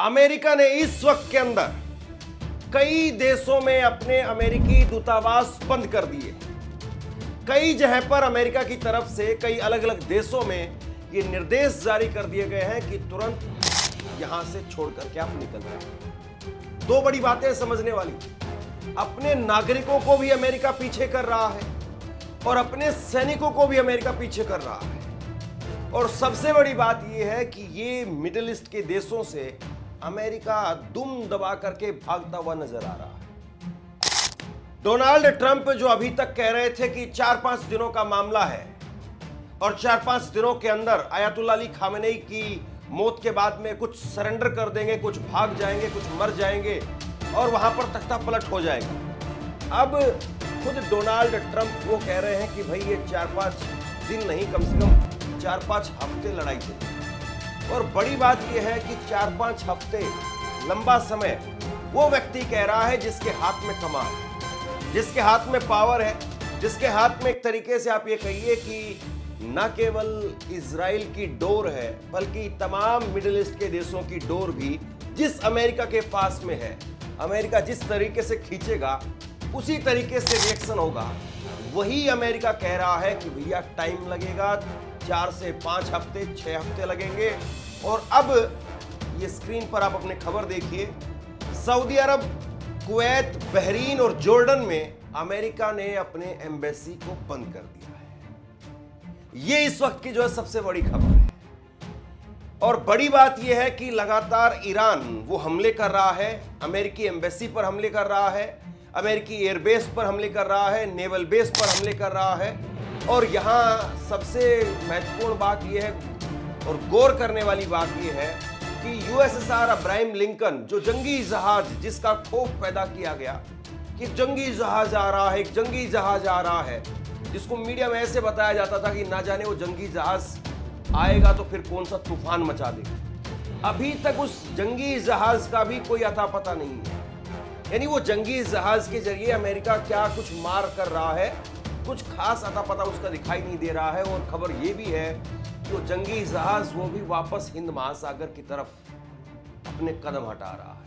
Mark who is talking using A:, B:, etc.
A: America ने इस वक्त के अंदर कई देशों में अपने अमेरिकी दूतावास बंद कर दिए। कई जगह पर अमेरिका की तरफ से कई अलग अलग देशों में ये निर्देश जारी कर दिए गए हैं कि तुरंत यहां से छोड़कर के आप निकल जाए। दो बड़ी बातें समझने वाली, अपने नागरिकों को भी अमेरिका पीछे कर रहा है और अपने सैनिकों को भी अमेरिका पीछे कर रहा है। और सबसे बड़ी बात यह है कि ये मिडिल ईस्ट के देशों से अमेरिका दुम दबा करके भागता हुआ नजर आ रहा है। डोनाल्ड ट्रंप जो अभी तक कह रहे थे कि 4-5 दिनों का मामला है और 4-5 दिनों के अंदर आयतुल्लाह अली खामेनेई की मौत के बाद में कुछ सरेंडर कर देंगे, कुछ भाग जाएंगे, कुछ मर जाएंगे और वहां पर तख्ता पलट हो जाएगा। अब खुद डोनाल्ड ट्रंप वो कह रहे हैं कि भाई ये 4-5 दिन नहीं, कम से कम 4-5 हफ्ते लड़ाई चलेगी। और बड़ी बात यह है कि 4-5 हफ्ते लंबा समय वो व्यक्ति कह रहा है जिसके हाथ में कमाल है, जिसके हाथ में पावर है, जिसके हाथ में एक तरीके से आप ये कहिए कि न केवल इजराइल की डोर है बल्कि तमाम मिडिल ईस्ट के देशों की डोर भी जिस अमेरिका के पास में है, अमेरिका जिस तरीके से खींचेगा उसी तरीके से रिएक्शन होगा। वही अमेरिका कह रहा है कि भैया टाइम लगेगा, 4 से 5 हफ्ते, 6 हफ्ते लगेंगे। और अब ये स्क्रीन पर आप अपने खबर देखिए, सऊदी अरब, कुवैत, बहरीन और जॉर्डन में अमेरिका ने अपने एम्बेसी को बंद कर दिया है। ये इस वक्त की जो है सबसे बड़ी खबर है। और बड़ी बात यह है कि लगातार ईरान वो हमले कर रहा है, अमेरिकी एम्बेसी पर हमले कर रहा है, अमेरिकी एयरबेस पर हमले कर रहा है, नेवल बेस पर हमले कर रहा है। और यहां सबसे महत्वपूर्ण बात यह है और गौर करने वाली बात यह है कि यूएसएसआर अब्राहम लिंकन, जो जंगी जहाज जिसका खौफ पैदा किया गया कि जंगी जहाज आ रहा है, एक जंगी जहाज आ रहा है, जिसको मीडिया में ऐसे बताया जाता था कि ना जाने वो जंगी जहाज आएगा तो फिर कौन सा तूफान मचा देगा। अभी तक उस जंगी जहाज का भी कोई अता पता नहीं है। यानी वो जंगी जहाज के जरिए अमेरिका क्या कुछ मार कर रहा है, कुछ खास अता पता उसका दिखाई नहीं दे रहा है। और खबर ये भी है कि वो जंगी जहाज वो भी वापस हिंद महासागर की तरफ अपने कदम हटा रहा है।